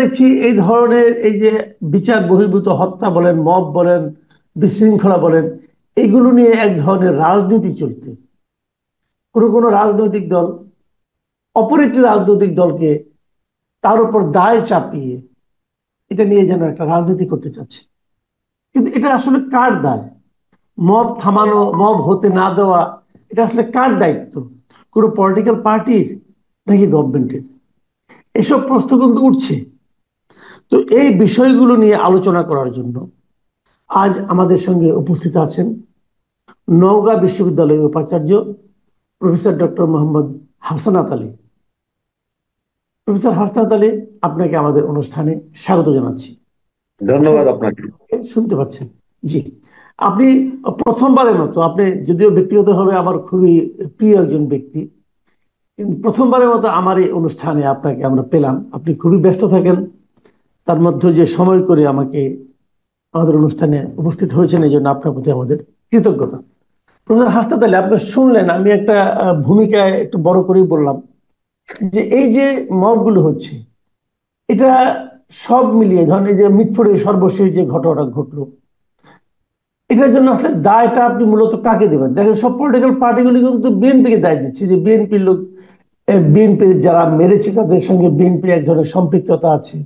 দেখছি এই ধরনের এই যে বিচার বহির্ভূত হত্যা বলেন, মব বলেন, বিশৃঙ্খলা বলেন, এগুলো নিয়ে এক ধরনের রাজনীতি চলতে, কোনো কোনো রাজনৈতিক দল অপর একটি রাজনৈতিক দলকে তার উপর দায় চাপিয়ে এটা নিয়ে যেন একটা রাজনীতি করতে চাচ্ছে। কিন্তু এটা আসলে কার দায়? মব থামানো, মব হতে না দেওয়া, এটা আসলে কার দায়িত্ব? কোনো পলিটিক্যাল পার্টির নাকি গভর্নমেন্টের? এসব প্রশ্ন কিন্তু উঠছে। তো এই বিষয়গুলো নিয়ে আলোচনা করার জন্য আজ আমাদের সঙ্গে উপস্থিত আছেন নওগাঁ বিশ্ববিদ্যালয়ের উপাচার্য professor doctor Mohammad Hasnat Ali. Professor Hasnat Ali, আপনাকে আমাদের অনুষ্ঠানে স্বাগত জানাচ্ছি। আশা ধন্যবাদ করি আপনাকে। শুনতে পাচ্ছেন। জি, আপনি প্রথমবারের মতো, আপনি যদিও ব্যক্তিগতভাবে আমার খুবই প্রিয় একজন ব্যক্তি, কিন্তু প্রথমবারের মতো আমার এই অনুষ্ঠানে আপনাকে আমরা পেলাম। আপনি খুবই ব্যস্ত থাকেন, তার মধ্যে যে সময় করে আমাকে আমাদের অনুষ্ঠানে উপস্থিত হয়েছেন, এই জন্য আপনার প্রতি আমাদের কৃতজ্ঞতা। প্রফেসর হাসনাত আলী, আপনি শুনলেন আমি একটা ভূমিকায় একটু বড় করেই বললাম যে এই যে মবগুলো হচ্ছে, এটা সব মিলিয়ে ধরেন এই যে মিটফোর্ডে সর্বশেষ যে ঘটনাটা ঘটলো, এটার জন্য আসলে দায়টা আপনি মূলত কাকে দেবেন? দেখেন, সব পলিটিক্যাল পার্টিগুলি কিন্তু বিএনপিকে দায় দিচ্ছে যে বিএনপির লোক, বিএনপির যারা মেরেছে তাদের সঙ্গে বিএনপির এক ধরনের সম্পৃক্ততা আছে।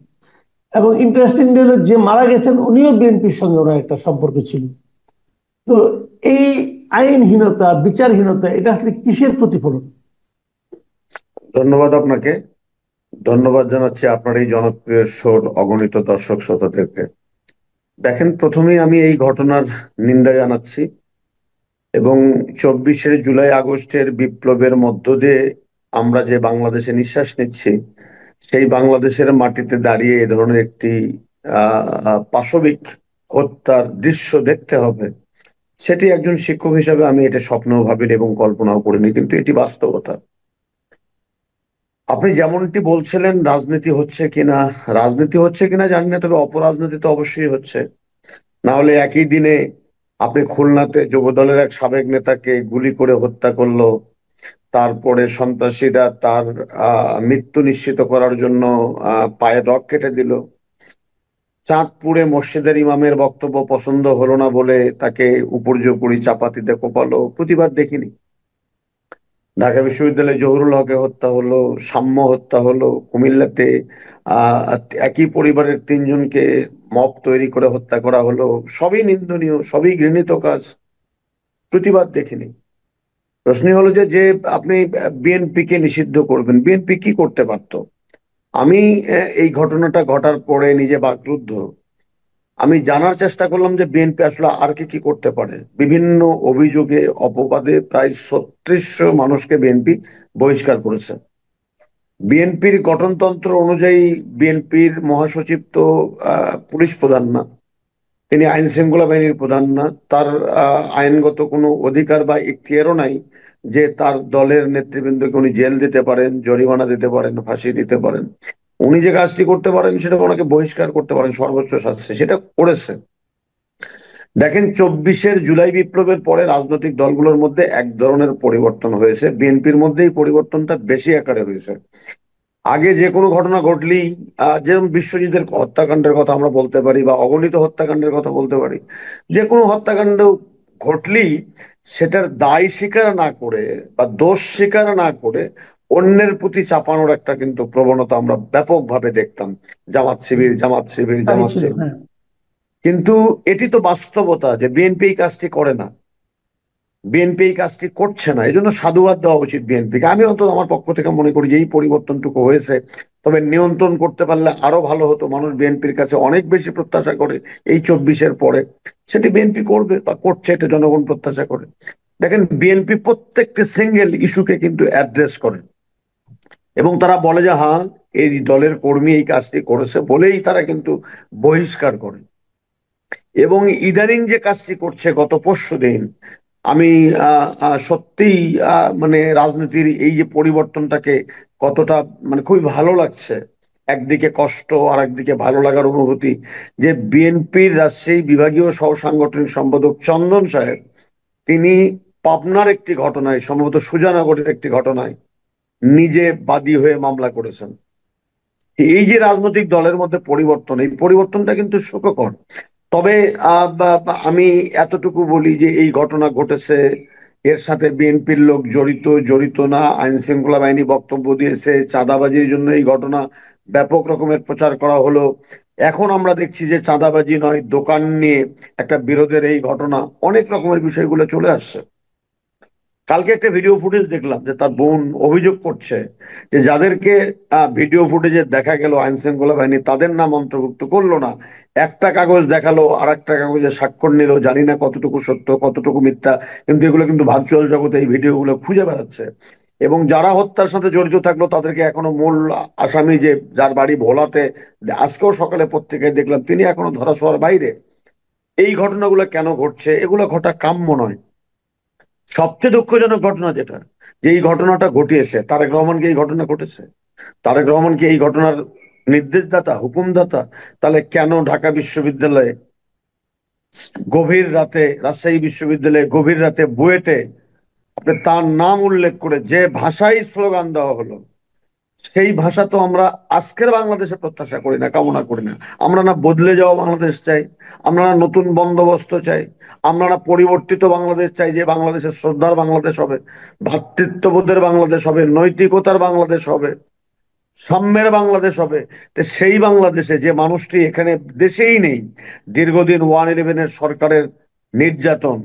এবং ইন্টারেস্টিং হলো, যে মারা গেছেন উনিও বিএনপির সঙ্গে ওনার একটা সম্পর্ক ছিল। তো এই আইনহীনতা, বিচারহীনতা, এটা আসলে কিসের প্রতিফলন? ধন্যবাদ আপনাকে। ধন্যবাদ জানাচ্ছি আপনার এই জনপ্রিয় শোর অগণিত দর্শক শ্রোতাদেরকে। দেখেন, প্রথমেই আমি এই ঘটনার নিন্দা জানাচ্ছি এবং 24শে জুলাই আগস্টের বিপ্লবের মধ্য দিয়ে আমরা যে বাংলাদেশে নিঃশ্বাস নিচ্ছি, সেই বাংলাদেশের মাটিতে দাঁড়িয়ে এ ধরনের একটি পাশবিক হত্যার দৃশ্য দেখতে হবে, সেটি একজন শিক্ষক হিসেবে আমি এটা স্বপ্নও ভাবিনি এবং কল্পনাও করিনি, কিন্তু এটি বাস্তবতা। আপনি যেমনটি বলছিলেন রাজনীতি হচ্ছে কিনা জানি না, তবে অপরাজনীতি তো অবশ্যই হচ্ছে। না হলে একই দিনে আপনি খুলনাতে যুবদলের এক সাবেক নেতাকে গুলি করে হত্যা করলো, তারপরে সন্ত্রাসীরা তার মৃত্যু নিশ্চিত করার জন্য পায়ে নখ কেটে দিল। চাঁদপুরে মসজিদের ইমামের বক্তব্য পছন্দ হলো না বলে তাকে উপর্যুপরি চাপাতিতে কোপালো, প্রতিবাদ দেখিনি। ঢাকা বিশ্ববিদ্যালয়ে জহুরুল হকে হত্যা হলো, সাম্য হত্যা হলো, কুমিল্লাতে আহ একই পরিবারের তিনজনকে মব তৈরি করে হত্যা করা হলো। সবই নিন্দনীয়, সবই ঘৃণিত কাজ, প্রতিবাদ দেখিনি। প্রশ্ন হলো যে যে আপনি বিএনপি কে নিষিদ্ধ করবেন, বিএনপি কি করতে পারতো? আমি এই ঘটনাটা ঘটার পরে নিজে বাকরুদ্ধ। আমি জানার চেষ্টা করলাম যে বিএনপি আসলে আর কি কি করতে পারে। বিভিন্ন অভিযোগে, অপবাদে প্রায় ৩৬০০ মানুষকে বিএনপি বহিষ্কার করেছে। বিএনপির গঠনতন্ত্র অনুযায়ী বিএনপির মহাসচিব তো পুলিশ প্রধান না, তিনি আইন শৃঙ্খলা বাহিনীর প্রধান না, তার আইনগত কোনো অধিকার বা ইখতিয়ারও নাই যে তার দলের নেতৃবৃন্দকে উনি জেল দিতে পারেন, জরিমানা দিতে পারেন, ফাঁসি দিতে পারেন। উনি যে কাজটি করতে পারেন সেটা ওনাকে বহিষ্কার করতে পারেন সর্বোচ্চ শাস্তি, সেটা করেছে। দেখেন, 24শে জুলাই বিপ্লবের পরে রাজনৈতিক দলগুলোর মধ্যে এক ধরনের পরিবর্তন হয়েছে, বিএনপির মধ্যেই পরিবর্তনটা বেশি আকারে হয়েছে। আগে যে কোনো ঘটনা ঘটলেই যেরকম বিশ্বজিতের হত্যাকাণ্ডের কথা আমরা বলতে পারি বা অগণিত হত্যাকাণ্ডের কথা বলতে পারি, যে কোনো হত্যাকাণ্ড ঘটলেই সেটার দায় স্বীকার না করে বা দোষ স্বীকার না করে অন্যের প্রতি চাপানোর একটা কিন্তু প্রবণতা আমরা ব্যাপকভাবে দেখতাম। জামাত শিবির, জামাত শিবির, তাই জামাত ছিল, শিবির। হ্যাঁ। কিন্তু এটি তো বাস্তবতা যে বিএনপি এই কাজটি করে না, বিএনপি এই কাজটি করছে না। এই জন্য সাধুবাদ দেওয়া উচিত বিএনপিকে। আমি অন্তত আমার পক্ষ থেকে মনে করি যে এই পরিবর্তনটুকু হয়েছে, তবে নিয়ন্ত্রণ করতে পারলে আরো ভালো হতো। মানুষ বিএনপির কাছে অনেক বেশি প্রত্যাশা করে এই 24-এর পরে, সেটি বিএনপি করবে বা করছে, এটা জনগণ প্রত্যাশা করে। দেখেন, বিএনপি প্রত্যেকটি সিঙ্গেল ইস্যুকে কিন্তু অ্যাড্রেস করে এবং তারা বলে যে হ্যাঁ, এই দলের কর্মী এই কাজটি করেছে বলেই তারা কিন্তু বহিষ্কার করে। এবং ইদানিং যে কাজটি করছে গত পরশুদিন, আমি সত্যিই মানে রাজনীতির এই যে পরিবর্তনটাকে কতটা মানে খুবই ভালো লাগছে। একদিকে কষ্ট আর একদিকে ভালো লাগার অনুভূতি যে বিএনপির রাজশাহী বিভাগীয় সহ সাংগঠনিক সম্পাদক চন্দন সাহেব, তিনি পাবনার একটি ঘটনায়, সম্ভবত সুজানগরের একটি ঘটনায় নিজে বাদী হয়ে মামলা করেছেন। এই যে রাজনৈতিক দলের মধ্যে পরিবর্তন, এই পরিবর্তনটা কিন্তু সুখকর। তবে আমি এতটুকু বলি যে এই ঘটনা ঘটেছে, এর সাথে বিএনপির লোক জড়িত জড়িত না, আইন শৃঙ্খলা বাহিনী বক্তব্য দিয়েছে, চাঁদাবাজির জন্য এই ঘটনা ব্যাপক রকমের প্রচার করা হলো। এখন আমরা দেখছি যে চাঁদাবাজি নয়, দোকান নিয়ে একটা বিরোধের এই ঘটনা, অনেক রকমের বিষয়গুলো চলে আসছে। কালকে একটা ভিডিও ফুটেজ দেখলাম যে তার বোন অভিযোগ করছে যে যাদেরকে ভিডিও ফুটেজে দেখা গেল আইন শৃঙ্খলা বাহিনী তাদের নাম অন্তর্ভুক্ত করলো না, একটা কাগজ দেখালো আর একটা কাগজে স্বাক্ষর নিল, জানি না কতটুকু সত্য কতটুকু মিথ্যা, কিন্তু এগুলো কিন্তু ভার্চুয়াল জগতে এই ভিডিওগুলো খুঁজে বেড়াচ্ছে। এবং যারা হত্যার সাথে জড়িত থাকলো তাদেরকে এখনো মূল আসামি যে যার বাড়ি ভোলাতে, আজকেও সকালে পত্রিকায় দেখলাম তিনি এখনো ধরাছোঁয়ার বাইরে। এই ঘটনাগুলো কেন ঘটছে? এগুলো ঘটা কাম্য নয়। সবচেয়ে দুঃখজনক ঘটনা যেটা, যে এই ঘটনাটা ঘটিয়েছে তারেক রহমান কি এই ঘটনা ঘটেছে? তারেক রহমান কি এই ঘটনার নির্দেশদাতা, হুকুমদাতা? তাহলে কেন ঢাকা বিশ্ববিদ্যালয়ে গভীর রাতে, রাজশাহী বিশ্ববিদ্যালয়ে গভীর রাতে বুয়েটে আপনি তার নাম উল্লেখ করে যে ভাষায় স্লোগান দেওয়া হলো, সেই ভাষা তো আমরা আজকের বাংলাদেশে প্রত্যাশা করি না, কামনা করি না। আমরা না বদলে যাওয়া বাংলাদেশ চাই, আমরা না নতুন বন্দোবস্ত চাই, আমরা না পরিবর্তিত বাংলাদেশ চাই, যে বাংলাদেশের শ্রদ্ধার বাংলাদেশ হবে, ভ্রাতৃত্ববোধের বাংলাদেশ হবে, নৈতিকতার বাংলাদেশ হবে, সাম্যের বাংলাদেশ হবে। তো সেই বাংলাদেশে যে মানুষটি এখানে দেশেই নেই, দীর্ঘদিন 111 সরকারের নির্যাতন,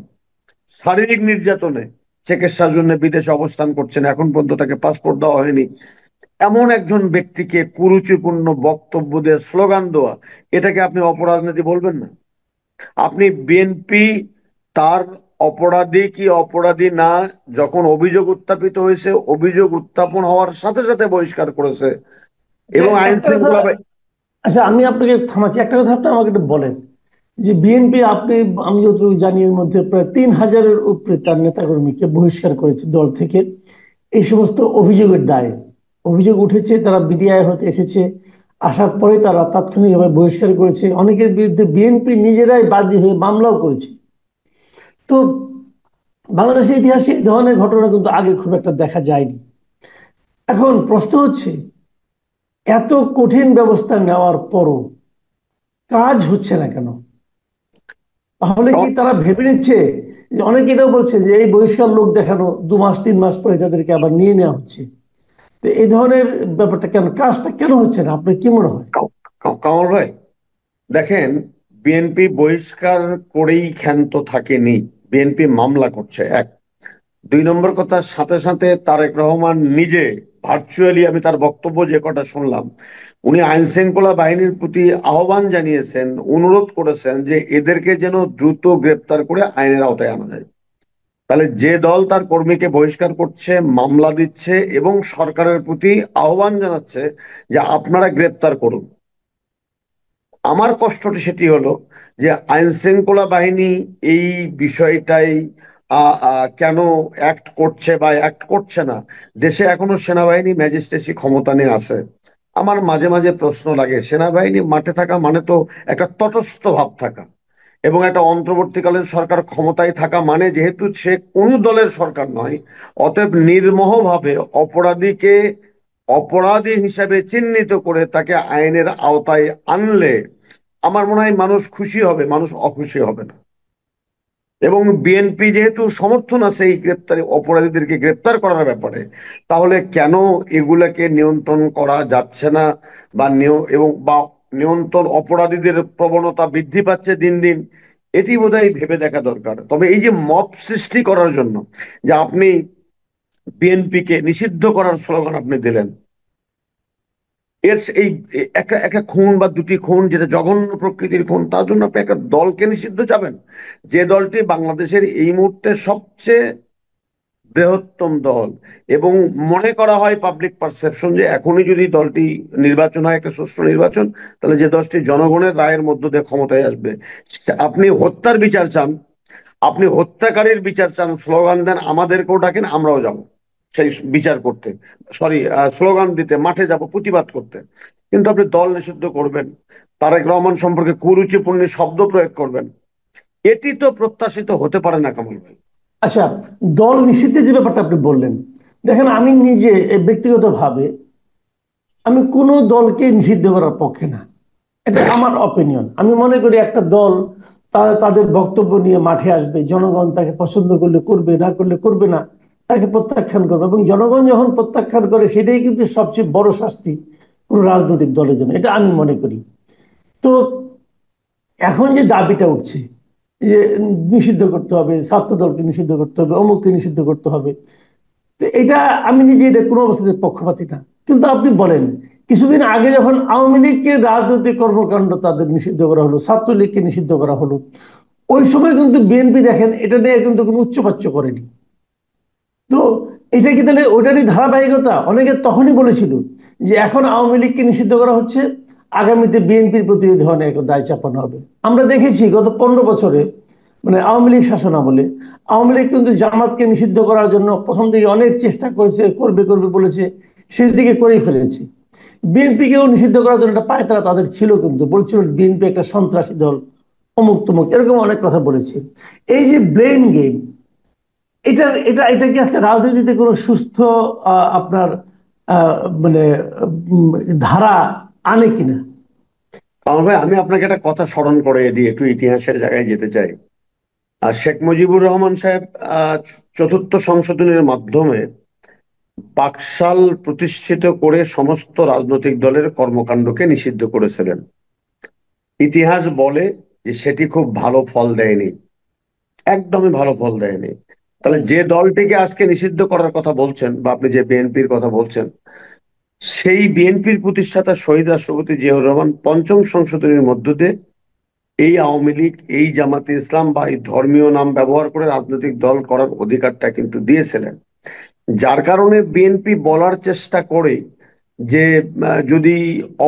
শারীরিক নির্যাতনে চিকিৎসার জন্য বিদেশে অবস্থান করছেন, এখন পর্যন্ত তাকে পাসপোর্ট দেওয়া হয়নি, এমন একজন ব্যক্তিকে কুরুচিপূর্ণ বক্তব্য দিয়ে স্লোগান দেওয়া, এটাকে আপনি অপরাজনীতি বলবেন না? আপনি বিএনপি তার অপরাধী কি অপরাধী না, যখন অভিযোগ উত্থাপিত হয়েছে অভিযোগ উত্থাপন হওয়ার সাথে সাথে বহিষ্কার করেছে। এবং আইন একটা কথা, শৃঙ্খলা আচ্ছা আমি আপনাকে থামাচ্ছি, একটা কথা আপনি আমাকে একটু বলেন যে বিএনপি, আপনি, আমি যতটুকু জানি এর মধ্যে প্রায় 3,000-এর উপরে তার নেতাকর্মীকে বহিষ্কার করেছে দল থেকে এই সমস্ত অভিযোগের দায়ে। অভিযোগ উঠেছে, তারা বিডিআই হতে এসেছে, আসার পরে তারা তাৎক্ষণিকভাবে বহিষ্কার করেছে, অনেকের বিরুদ্ধে বিএনপি নিজেরাই বাদী হয়ে মামলাও করেছে। তো বাংলাদেশের ইতিহাসে এই ধরনের ঘটনা কিন্তু আগে খুব একটা দেখা যায়নি। এখন প্রশ্ন হচ্ছে, এত কঠিন ব্যবস্থা নেওয়ার পরও কাজ হচ্ছে না কেন? তাহলে কি তারা ভেবে নিচ্ছে, যে অনেকে এটাও বলছে যে এই বহিষ্কার লোক দেখানো 2 মাস 3 মাস পরে তাদেরকে আবার নিয়ে নেওয়া হচ্ছে। তো এই ধরনের ব্যাপারটা কেন, কাজটা কেন হচ্ছে না, আপনার কি মনে হয়? কামাল ভাই, দেখেন, বিএনপি বহিষ্কার করেই ক্ষান্ত থাকেনি, বিএনপি মামলা করছে, এক। 2 নম্বর কথা, সাথে সাথে তারেক রহমান নিজে ভার্চুয়ালি, আমি তার বক্তব্য যে কটা শুনলাম, উনি আইন শৃঙ্খলা বাহিনীর প্রতি আহ্বান জানিয়েছেন, অনুরোধ করেছেন যে এদেরকে যেন দ্রুত গ্রেপ্তার করে আইনের আওতায় আনা যায়। তাহলে যে দল তার কর্মীকে বহিষ্কার করছে, মামলা দিচ্ছে এবং সরকারের প্রতি আহ্বান জানাচ্ছে যে আপনারা গ্রেপ্তার করুন, আমার কষ্টটি সেটি হলো যে আইন শৃঙ্খলা বাহিনী এই বিষয়টাই কেন অ্যাক্ট করছে বা অ্যাক্ট করছে না। দেশে এখনো সেনাবাহিনী ম্যাজিস্ট্রেসি ক্ষমতা নিয়ে আছে। আমার মাঝে মাঝে প্রশ্ন লাগে, সেনাবাহিনী মাঠে থাকা মানে তো একটা তটস্থ ভাব থাকা, এবং একটা অন্তর্বর্তীকালীন সরকার ক্ষমতায় থাকা মানে, যেহেতু সে কোনো দলের সরকার নয়, অতএব নির্মোহভাবে অপরাধীকে অপরাধী হিসাবে চিহ্নিত করে তাকে আইনের আওতায় আনলে আমার মনে হয় মানুষ খুশি হবে, মানুষ অখুশি হবে না। এবং বিএনপি যেহেতু সমর্থন আছে এই গ্রেপ্তারি, অপরাধীদেরকে গ্রেপ্তার করার ব্যাপারে, তাহলে কেন এগুলাকে নিয়ন্ত্রণ করা যাচ্ছে না? বা নিয়ন্ত্রণ, অপরাধীদের প্রবণতা বৃদ্ধি পাচ্ছে দিন দিন, এটি বোধহয় ভেবে দেখা দরকার। তবে এই যে মব সৃষ্টি করার জন্য যে আপনি বিএনপিকে নিষিদ্ধ করার স্লোগান আপনি দিলেন, এই একটা একটা খুন বা দুটি খুন যেটা জঘন্য প্রকৃতির খুন, তার জন্য আপনি একটা দলকে নিষিদ্ধ চাবেন? যে দলটি বাংলাদেশের এই মুহূর্তে সবচেয়ে বৃহত্তম দল, এবং মনে করা হয় পাবলিক পারসেপশন যে এখনই যদি দলটি নির্বাচন হয়, একটা সুষ্ঠু নির্বাচন, তাহলে যে দলটি জনগণের রায়ের মধ্য দিয়ে ক্ষমতায় আসবে। আপনি হত্যার বিচার চান, আপনি হত্যাকারীর বিচার চান, স্লোগান দেন, আমাদেরকেও ডাকেন, আমরাও যাব সেই বিচার করতে, সরি, স্লোগান দিতে, মাঠে যাব প্রতিবাদ করতে। কিন্তু আপনি দল নিষিদ্ধ করবেন, তারেক রহমান সম্পর্কে কুরুচিপূর্ণ শব্দ প্রয়োগ করবেন, এটি তো প্রত্যাশিত হতে পারে না কামাল ভাই। আচ্ছা, দল নিষিদ্ধের যে ব্যাপারটা আপনি বললেন, দেখেন আমি নিজে ব্যক্তিগতভাবে আমি কোনো দলকে নিষিদ্ধ করার পক্ষে না। এটা আমার অপিনিয়ন। আমি মনে করি একটা দল তারা তাদের বক্তব্য নিয়ে মাঠে আসবে, জনগণ তাকে পছন্দ করলে করবে, না করলে করবে না, তাকে প্রত্যাখ্যান করবে, এবং জনগণ যখন প্রত্যাখ্যান করে সেটাই কিন্তু সবচেয়ে বড় শাস্তি কোনো রাজনৈতিক দলের জন্য, এটা আমি মনে করি। তো এখন যে দাবিটা উঠছে যে নিষিদ্ধ করতে হবে, ছাত্র দলকে নিষিদ্ধ করতে হবে, অমুককে নিষিদ্ধ করতে হবে, তো এটা আমি নিজে এটা কোনো অবস্থাতে পক্ষপাতী না। কিন্তু আপনি বলেন, কিছুদিন আগে যখন আওয়ামী লীগকে রাজনৈতিক কর্মকাণ্ড তাদের নিষিদ্ধ করা হলো, ছাত্রলীগকে নিষিদ্ধ করা হলো, ওই সময় কিন্তু বিএনপি দেখেন এটা নিয়ে কিন্তু কোনো উচ্চবাচ্য করেনি। তো এটা কি তাহলে ওটারই ধারাবাহিকতা? অনেকে তখনই বলেছিল যে এখন আওয়ামী লীগকে নিষিদ্ধ করা হচ্ছে, আগামীতে বিএনপির প্রতি এই ধরনের একটা দায় চাপানো হবে। আমরা দেখেছি গত 15 বছরে, মানে আওয়ামী লীগ শাসন আমলে আওয়ামী লীগ কিন্তু জামাতকে নিষিদ্ধ করার জন্য প্রথম দিকে অনেক চেষ্টা করেছে, করবে করবে বলেছে, শেষ দিকে করেই ফেলেছে। বিএনপিকেও নিষিদ্ধ করার জন্য একটা পায়তারা তাদের ছিল, কিন্তু বলছিল বিএনপি একটা সন্ত্রাসী দল, অমুক তমুক, এরকম অনেক কথা বলেছে। এই যে ব্লেম গেম, এটা এটা এটা কি আজকে রাজনীতিতে কোনো সুস্থ আপনার আহ, মানে উম, ধারা আনে কিনা? কারণ ভাই, আমি আপনাকে একটা কথা স্মরণ করে দিয়ে একটু ইতিহাসের জায়গায় যেতে চাই। আর শেখ মুজিবুর রহমান সাহেব আহ চতুর্থ সংশোধনীর মাধ্যমে বাকশাল প্রতিষ্ঠিত করে সমস্ত রাজনৈতিক দলের কর্মকাণ্ডকে নিষিদ্ধ করেছিলেন। ইতিহাস বলে যে সেটি খুব ভালো ফল দেয়নি, একদমই ভালো ফল দেয়নি। তাহলে যে দলটিকে আজকে নিষিদ্ধ করার কথা বলছেন, বা আপনি যে বিএনপির কথা বলছেন, সেই বিএনপির প্রতিষ্ঠাতা শহীদ রাষ্ট্রপতি জিয়াউর রহমান পঞ্চম সংশোধনীর মধ্য দিয়ে এই আওয়ামী লীগ, এই জামাতে ইসলাম বা এই ধর্মীয় নাম ব্যবহার করে রাজনৈতিক দল করার অধিকারটা কিন্তু দিয়েছিলেন। যার কারণে বিএনপি বলার চেষ্টা করে যে যদি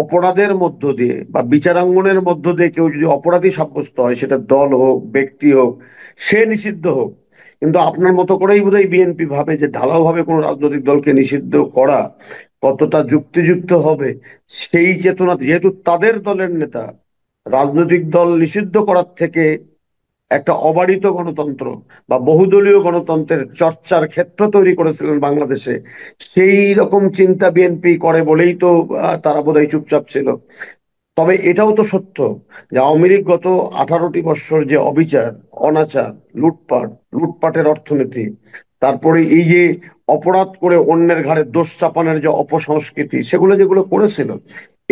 অপরাধের মধ্য দিয়ে বা বিচারাঙ্গনের মধ্য দিয়ে কেউ যদি অপরাধী সাব্যস্ত হয়, সেটা দল হোক, ব্যক্তি হোক, সে নিষিদ্ধ হোক। কিন্তু আপনার মতো করেই বোধহয় বিএনপি ভাবে যে ঢালাও ভাবে কোনো রাজনৈতিক দলকে নিষিদ্ধ করা কতটা যুক্তিযুক্ত হবে, সেই চেতনা, যেহেতু তাদের দলের নেতা রাজনৈতিক দল নিষিদ্ধ করার থেকে একটা অবারিত গণতন্ত্র বা বহুদলীয় গণতন্ত্রের চর্চার ক্ষেত্র তৈরি করেছিলেন বাংলাদেশে, সেই রকম চিন্তা বিএনপি করে বলেই তো তারা বোধহয় চুপচাপ ছিল। তবে এটাও তো সত্য যে আওয়ামী লীগ গত 18টি বৎসর যে অবিচার, অনাচার, লুটপাট, লুটপাটের অর্থনীতি, তারপরে এই যে অপরাধ করে অন্যের ঘাড়ে দোষ চাপানোর যে অপসংস্কৃতি, সেগুলো যেগুলো করেছিল,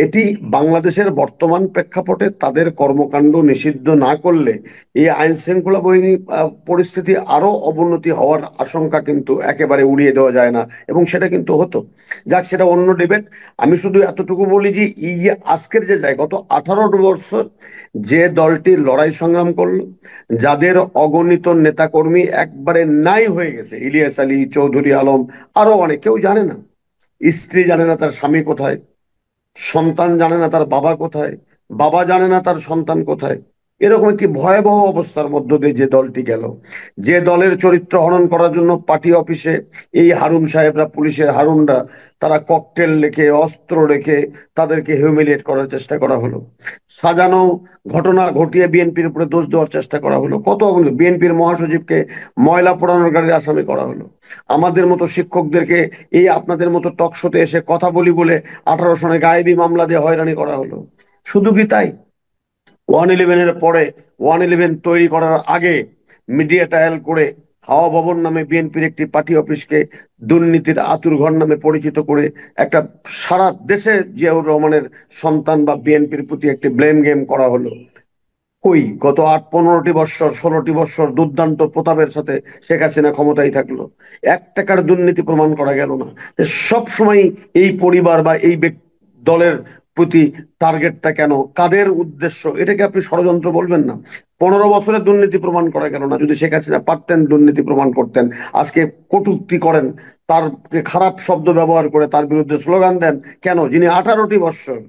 এটি বাংলাদেশের বর্তমান প্রেক্ষাপটে তাদের কর্মকাণ্ড নিষিদ্ধ না করলে এই আইন শৃঙ্খলা বাহিনী পরিস্থিতি আরো অবনতি হওয়ার আশঙ্কা কিন্তু একেবারে উড়িয়ে দেওয়া যায় না, এবং সেটা কিন্তু হতো। যাক, সেটা অন্য ডিবেট। আমি শুধু এতটুকু বলি যে এই যে আজকের যে যায়, গত 18 বছর যে দলটি লড়াই সংগ্রাম করলো, যাদের অগণিত নেতাকর্মী একবারে নাই হয়ে গেছে, ইলিয়াস আলী, চৌধুরী আলম, আরো অনেক, কেউ জানে না, স্ত্রী জানে না তার স্বামী কোথায়, সন্তান জানে না তার বাবা কোথায়, বাবা জানে না তার সন্তান কোথায়, এরকম একটি ভয়াবহ অবস্থার মধ্য দিয়ে যে দলটি গেল, যে দলের চরিত্র হনন করার জন্য পার্টি অফিসে এই হারুন সাহেবরা, পুলিশের হারুনরা, তারা ককটেল রেখে, অস্ত্র রেখে তাদেরকে হিউমিলিয়েট করার চেষ্টা করা হলো, সাজানো ঘটনা ঘটিয়ে বিএনপির উপরে দোষ দেওয়ার চেষ্টা করা হলো, কত বিএনপির মহাসচিবকে ময়লা পোড়ানোর গাড়ির আসামি করা হলো, আমাদের মতো শিক্ষকদেরকে এই আপনাদের মতো টক শোতে এসে কথা বলি বলে 18 সনে গায়েবী মামলা দিয়ে হয়রানি করা হলো। শুধু কি তাই, 111-এর পরে, 111 তৈরি করার আগে মিডিয়া ট্রায়াল করে হাওয়া ভবন নামে বিএনপির একটি পার্টি অফিসকে দুর্নীতির আতুরঘর নামে পরিচিত করে একটা সারা দেশে জিয়াউর রহমানের সন্তান বা বিএনপির প্রতি একটি ব্লেম গেম করা হলো। কই, গত 15টি বৎসর, 16টি বৎসর দুর্দান্ত প্রতাপের সাথে শেখ হাসিনা ক্ষমতায় থাকলো, 1 টাকার দুর্নীতি প্রমাণ করা গেল না। সব সময় এই পরিবার বা এই দলের প্রতি টার্গেটটা কেন, কাদের উদ্দেশ্য, এটাকে আপনি ষড়যন্ত্র বলবেন না? 15 বছরের দুর্নীতি প্রমাণ করা গেল না। যদি শেখ হাসিনা পারতেন দুর্নীতি প্রমাণ করতেন, আজকে কটূক্তি করেন, তার খারাপ শব্দ ব্যবহার করে তার বিরুদ্ধে স্লোগান দেন কেন, যিনি 18টি বৎসর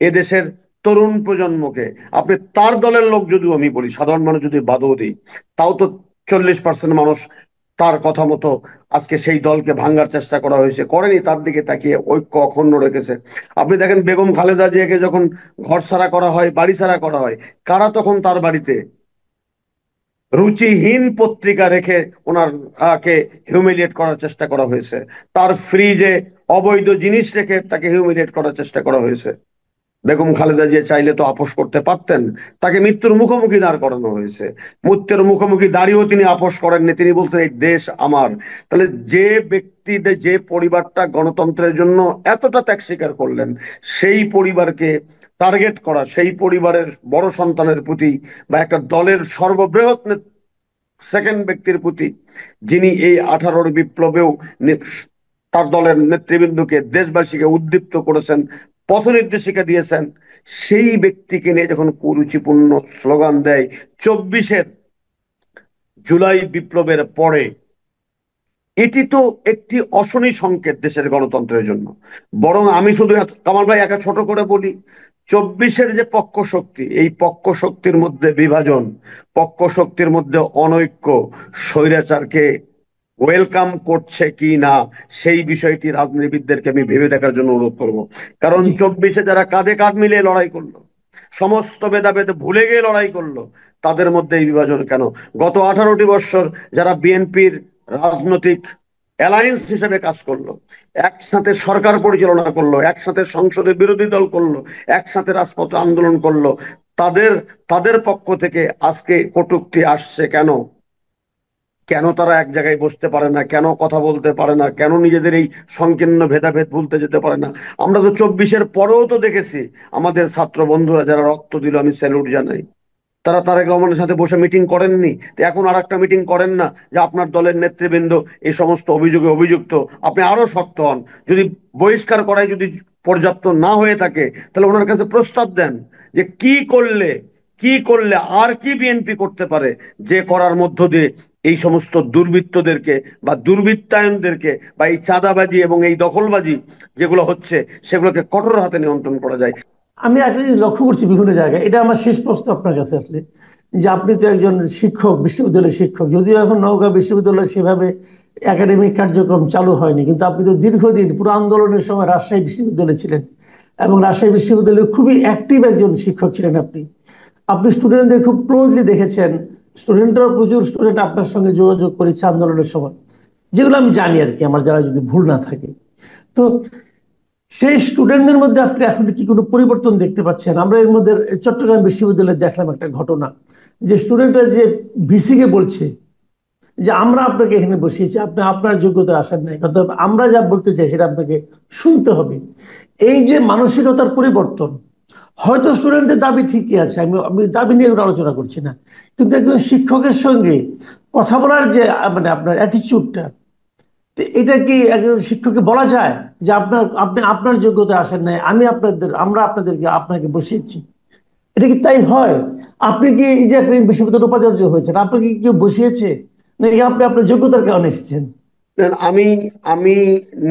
এদেশের তরুণ প্রজন্মকে, আপনি তার দলের লোক যদিও আমি বলি, সাধারণ মানুষ যদি বাদও দিই, তাও তো 40% মানুষ তার কথা মতো আজকে সেই দলকে ভাঙ্গার চেষ্টা করা হয়েছে, করেনি, তার দিকে তাকিয়ে ঐক্য অখণ্ড রেখেছে। আপনি দেখেন বেগম খালেদা জিয়াকে যখন ঘর ছাড়া করা হয়, বাড়ি ছাড়া করা হয়, কারা তখন তার বাড়িতে রুচিহীন পত্রিকা রেখে ওনার কে হিউমিলিয়েট করার চেষ্টা করা হয়েছে। তার ফ্রিজে অবৈধ জিনিস রেখে তাকে হিউমিলিয়েট করার চেষ্টা করা হয়েছে। বেগম খালেদা জিয়া চাইলে তো আপোস করতে পারতেন, তাকে মৃত্যুর মুখোমুখি দাঁড় করানো হয়েছে। মৃত্যুর মুখোমুখি দাঁড়িয়েও তিনি আপোস করেননি, তিনি বলছেন এই দেশ আমার। তাহলে যে ব্যক্তিদের, যে পরিবারটা গণতন্ত্রের জন্য এতটা ত্যাগ স্বীকার করলেন, সেই পরিবারকে টার্গেট করা, সেই পরিবারের বড় সন্তানের প্রতি বা একটা দলের সর্ববৃহৎ সেকেন্ড ব্যক্তির প্রতি, যিনি এই 18-র বিপ্লবেও তার দলের নেতৃবৃন্দকে, দেশবাসীকে উদ্দীপ্ত করেছেন, পথ নির্দেশিকা দিয়েছেন, সেই ব্যক্তিকে নিয়ে যখন কুরুচিপূর্ণ স্লোগান দেয় 24-এর জুলাই বিপ্লবের পরে, এটি তো একটি অশনি সংকেত দেশের গণতন্ত্রের জন্য। বরং আমি শুধু কামাল ভাই একা ছোট করে বলি, 24-এর যে পক্ষ শক্তি, এই পক্ষ শক্তির মধ্যে বিভাজন, পক্ষ শক্তির মধ্যে অনৈক্য, স্বৈরাচারকে ওয়েলকাম করছে কি না, সেই বিষয়টি রাজনীতিবিদদেরকে আমি ভেবে দেখার জন্য অনুরোধ করব। কারণ জি 24-এ যারা কাঁধে কাঁধ মিলিয়ে লড়াই করলো, সমস্ত ভেদাভেদ ভুলে গিয়ে লড়াই করলো, তাদের মধ্যে এই বিভাজন কেন? গত 18টি বৎসর যারা বিএনপির রাজনৈতিক অ্যালায়েন্স হিসেবে কাজ করলো, একসাথে সরকার পরিচালনা করলো, একসাথে সংসদে বিরোধী দল করলো, একসাথে রাজপথে আন্দোলন করলো, তাদের তাদের পক্ষ থেকে আজকে কটূক্তি আসছে কেন? কেন তারা এক জায়গায় বসতে পারে না? কেন কথা বলতে পারে না? কেন নিজেদের এই সংকীর্ণ ভেদাভেদ ভুলতে যেতে পারে না? আমরা তো 24-এর পরেও তো দেখেছি আমাদের ছাত্র বন্ধুরা যারা রক্ত দিল, আমি স্যালুট জানাই, তারা তারেক রহমানের সাথে বসে মিটিং করেননি, তো এখন আর একটা মিটিং করেন না যে আপনার দলের নেতৃবৃন্দ এই সমস্ত অভিযোগে অভিযুক্ত, আপনি আরো শক্ত হন। যদি বহিষ্কার করাই যদি পর্যাপ্ত না হয়ে থাকে, তাহলে ওনার কাছে প্রস্তাব দেন যে কি করলে আর কি বিএনপি করতে পারে, যে করার মধ্য দিয়ে এই সমস্ত দুর্বৃত্তদেরকে বা দুর্বৃত্তায়নদেরকে বা এই চাঁদাবাজি এবং এই দখলবাজি যেগুলো হচ্ছে, সেগুলোকে কঠোর হাতে নিয়ন্ত্রণ করা যায়। আমি একটা জিনিস লক্ষ্য করছি বিভিন্ন জায়গায়, এটা আমার শেষ প্রশ্ন আপনার কাছে আসলে, যে আপনি তো একজন শিক্ষক, বিশ্ববিদ্যালয়ের শিক্ষক, যদিও এখন নওগাঁ বিশ্ববিদ্যালয়ে সেভাবে একাডেমিক কার্যক্রম চালু হয়নি, কিন্তু আপনি তো দীর্ঘদিন পুরো আন্দোলনের সময় রাজশাহী বিশ্ববিদ্যালয়ে ছিলেন, এবং রাজশাহী বিশ্ববিদ্যালয়ে খুবই অ্যাক্টিভ একজন শিক্ষক ছিলেন আপনি। আপনি স্টুডেন্টদের খুব ক্লোজলি দেখেছেন, স্টুডেন্টরাও প্রচুর স্টুডেন্ট আপনার সঙ্গে যোগাযোগ করেছে আন্দোলনের সময়, যেগুলো আমি জানি আর কি, আমার যারা যদি ভুল না থাকে। তো সেই স্টুডেন্টদের মধ্যে আপনি এখন কি কোনো পরিবর্তন দেখতে পাচ্ছেন? আমরা এর মধ্যে চট্টগ্রাম বিশ্ববিদ্যালয়ে দেখলাম একটা ঘটনা, যে স্টুডেন্টরা যে ভিসি কে বলছে যে আমরা আপনাকে এখানে বসিয়েছি, আপনি আপনার যোগ্যতা আসার নাই, অর্থাৎ আমরা যা বলতে চাই সেটা আপনাকে শুনতে হবে। এই যে মানসিকতার পরিবর্তন, হয়তো স্টুডেন্টদের দাবি ঠিকই আছে, আমি আমি দাবি নিয়ে কোনো আলোচনা করছি না, কিন্তু একজন শিক্ষকের সঙ্গে কথা বলার যে মানে আপনার অ্যাটিচিউডটা, এটা কি একজন শিক্ষককে বলা যায় যে আপনি আপনার যোগ্যতা আসেন নাই, আমরা আপনাকে বসিয়েছি? এটা কি তাই হয়? আপনি কি এই যে একটা বিশ্ববিদ্যালয়ের উপাচার্য হয়েছেন, আপনাকে কি কেউ বসিয়েছে, নাকি আপনি আপনার যোগ্যতার কারণে এসেছেন? আমি আমি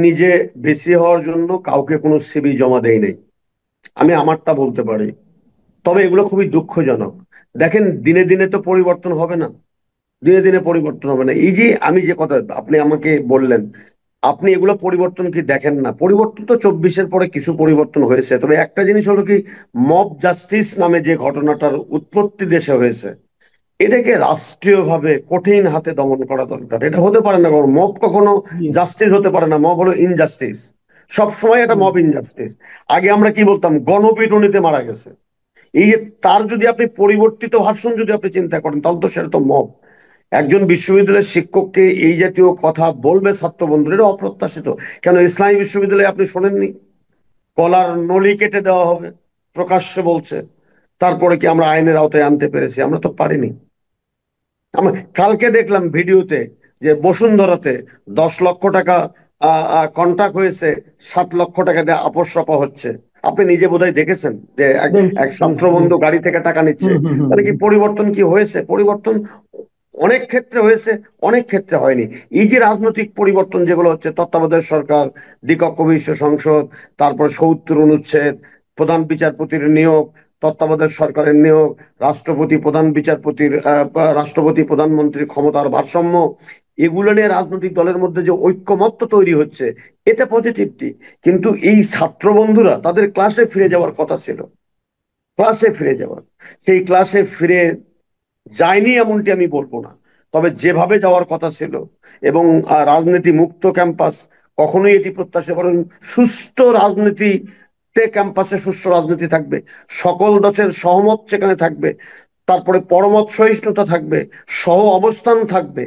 নিজে বেশি হওয়ার জন্য কাউকে কোনো সিভি জমা দেই নাই, আমি আমারটা বলতে পারি। তবে এগুলো খুবই দুঃখজনক। দেখেন, দিনে দিনে তো পরিবর্তন হবে না, দিনে দিনে পরিবর্তন হবে না। এই যে আমি যে কথা আপনি আমাকে বললেন, আপনি এগুলো পরিবর্তন কি দেখেন না? পরিবর্তন তো 24-এর পরে কিছু পরিবর্তন হয়েছে, তবে একটা জিনিস হলো কি, মব জাস্টিস নামে যে ঘটনাটার উৎপত্তি দেশে হয়েছে, এটাকে রাষ্ট্রীয়ভাবে কঠিন হাতে দমন করা দরকার। এটা হতে পারে না, কারণ মব কখনো জি জাস্টিস হতে পারে না, মব হলো ইনজাস্টিস, সব সময় এটা জি মব ইনজাস্টিস। আগে আমরা কি বলতাম, গণপিটুনিতে মারা গেছে। এই যে তার যদি আপনি পরিবর্তিত ভার্সন যদি আপনি চিন্তা করেন, তাহলে তো সেটা তো মব। একজন বিশ্ববিদ্যালয়ের শিক্ষককে এই জাতীয় কথা বলবে ছাত্র বন্ধুরা, এটা অপ্রত্যাশিত। কেন ইসলামী বিশ্ববিদ্যালয়ে আপনি শোনেননি গলার নলি কেটে দেওয়া হবে, প্রকাশ্যে বলছে? তারপরে কি আমরা আইনের আওতায় আনতে পেরেছি? আমরা তো পারিনি। আমরা কালকে দেখলাম ভিডিওতে যে বসুন্ধরাতে 10 লক্ষ টাকা কন্ট্রাক্ট হয়েছে, 7 লক্ষ টাকা দিয়ে আপোস রফা হচ্ছে। আপনি নিজে বোধহয় দেখেছেন যে এক দেখছি, এক ছাত্র বন্ধু দেখছি। গাড়ি থেকে টাকা নিচ্ছে। হুম হুম হুম তাহলে কি হুম। পরিবর্তন কি হয়েছে? পরিবর্তন অনেক ক্ষেত্রে হয়েছে, অনেক ক্ষেত্রে হয়নি। এই যে রাজনৈতিক পরিবর্তন যেগুলো হচ্ছে, তত্ত্বাবধায়ক সরকার, দ্বিকক্ষ বিশিষ্ট সংসদ, তারপর ৭০ অনুচ্ছেদ, প্রধান বিচারপতির নিয়োগ, তত্ত্বাবধায়ক সরকারের নিয়োগ, রাষ্ট্রপতি প্রধান বিচারপতির রাষ্ট্রপতি প্রধানমন্ত্রীর ক্ষমতার ভারসাম্য, এগুলো নিয়ে রাজনৈতিক দলের মধ্যে যে ঐক্যমত্য তৈরি হচ্ছে, এটা পজিটিভ দিক। কিন্তু এই ছাত্র বন্ধুরা তাদের ক্লাসে ফিরে যাওয়ার কথা ছিল, ক্লাসে ফিরে যাওয়ার, সেই ক্লাসে ফিরে যায়নি এমনটি আমি বলবো না, তবে যেভাবে যাওয়ার কথা ছিল, এবং রাজনীতি মুক্ত ক্যাম্পাস, কখনোই এটি প্রত্যাশা করেন। সুস্থ রাজনীতিতে ক্যাম্পাসে সুস্থ রাজনীতি থাকবে, সকল দেশের সহমত সেখানে থাকবে, তারপরে পরমত সহিষ্ণুতা থাকবে, সহ অবস্থান থাকবে।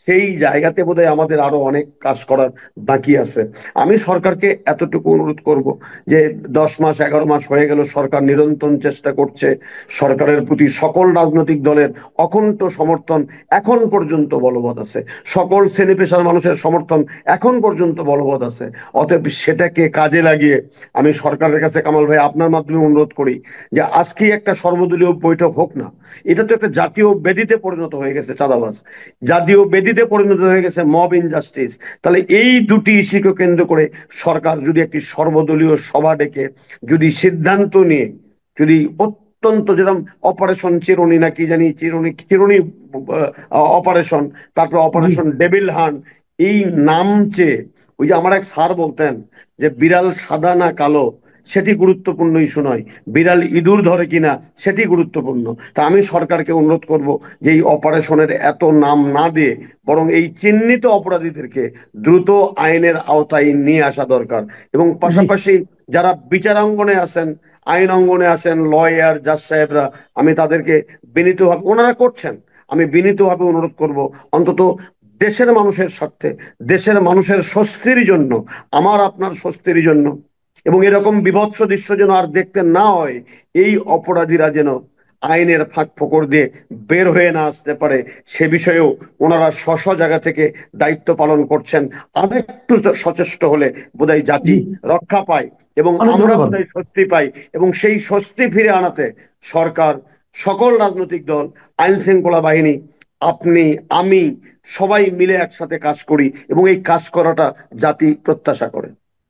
সেই জায়গাতে বোধহয় আমাদের আরো অনেক কাজ করার বাকি আছে। আমি সরকারকে এতটুকু অনুরোধ করব যে 10 মাস 11 মাস হয়ে গেল, সরকার নিরন্তর চেষ্টা করছে, সরকারের প্রতি সকল রাজনৈতিক দলের অকুণ্ঠ সমর্থন এখন পর্যন্ত বলবৎ আছে, সকল শ্রেণী পেশার মানুষের সমর্থন এখন পর্যন্ত বলবৎ আছে। অতএব সেটাকে কাজে লাগিয়ে আমি সরকারের কাছে, কামাল ভাই আপনার মাধ্যমে অনুরোধ করি যে আজকেই একটা সর্বদলীয় বৈঠক হোক না। এটা তো একটা জাতীয় ব্যাধিতে পরিণত হয়ে গেছে, চাঁদাবাজ জাতীয় ব্যাধিতে পরিণত হয়ে গেছে, মব ইনজাস্টিস। তাহলে এই দুটি ইস্যুকে কেন্দ্র করে সরকার যদি একটি সর্বদলীয় সভা ডেকে যদি সিদ্ধান্ত নিয়ে, যদি অত্যন্ত, যেরকম অপারেশন চিরুনি না কি জানি, চিরুনি চিরুনি অপারেশন, তারপর জি অপারেশন ডেভিল হান্ট, এই নাম চেয়ে, ওই যে আমার এক স্যার বলতেন যে বিড়াল সাদা না কালো সেটি গুরুত্বপূর্ণ ইস্যু নয়, বিড়াল ইঁদুর ধরে কিনা সেটি গুরুত্বপূর্ণ। তা আমি সরকারকে অনুরোধ করব যে এই অপারেশনের এত নাম না দিয়ে বরং এই চিহ্নিত অপরাধীদেরকে দ্রুত আইনের আওতায় নিয়ে আসা দরকার। এবং জি পাশাপাশি যারা বিচারাঙ্গনে আছেন, আইন অঙ্গনে আছেন, লয়ার জাজ সাহেবরা, আমি তাদেরকে বিনীতভাবে, ওনারা করছেন, আমি বিনীতভাবে অনুরোধ করব অন্তত দেশের মানুষের স্বার্থে, দেশের মানুষের স্বস্তির জন্য, আমার আপনার স্বস্তির জন্য, এবং এরকম বীভৎস দৃশ্য যেন আর দেখতে না হয়, এই অপরাধীরা যেন আইনের ফাঁক ফোকর দিয়ে বের হয়ে না আসতে পারে, সে বিষয়েও ওনারা স্ব স্ব জায়গা থেকে দায়িত্ব পালন করছেন। আরেকটু সচেষ্ট হলে বোধহয় জি জাতি রক্ষা পায় এবং অনেক আমরা ধন্যবাদ। বোধহয় স্বস্তি পাই। এবং সেই স্বস্তি ফিরে আনাতে সরকার, সকল রাজনৈতিক দল, আইন শৃঙ্খলা বাহিনী, আপনি, আমি, সবাই মিলে একসাথে কাজ করি, এবং এই কাজ করাটা জাতি প্রত্যাশা করে।